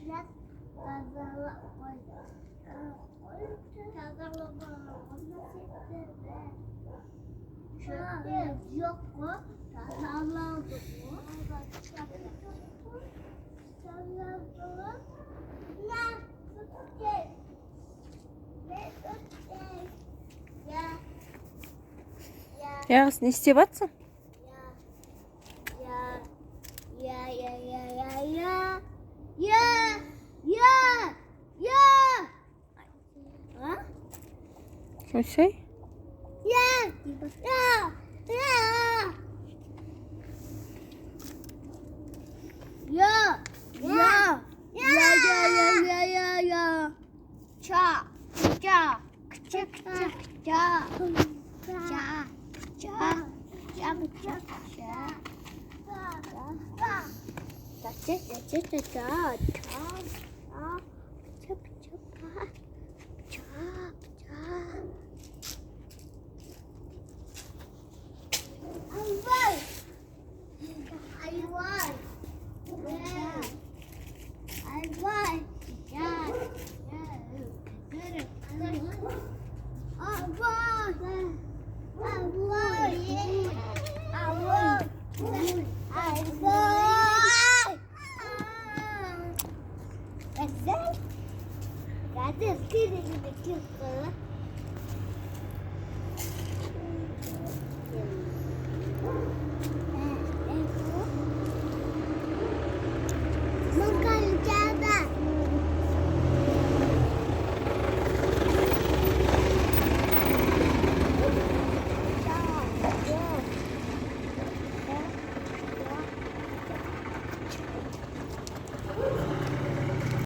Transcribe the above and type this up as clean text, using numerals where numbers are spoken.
biraz fazla koydum. Şöyle yok mu? Sallandı bu. Sallandı. Ne? Tutacak. Ne tutacak? Ya. Ya kız ne isteyip atsın? Ya. Ya. Ya. Ya. Ya. Ya. Ya. Ya. Ya. Ha? Can you say? Ya. Ya. Ya. Ya. Ya. Ya. Ya. Ya. Ya. Ça. Ça. Kıça kıça kıça. Ça. Ça. Ça kıça kıça. Guys, this kid is ridiculous.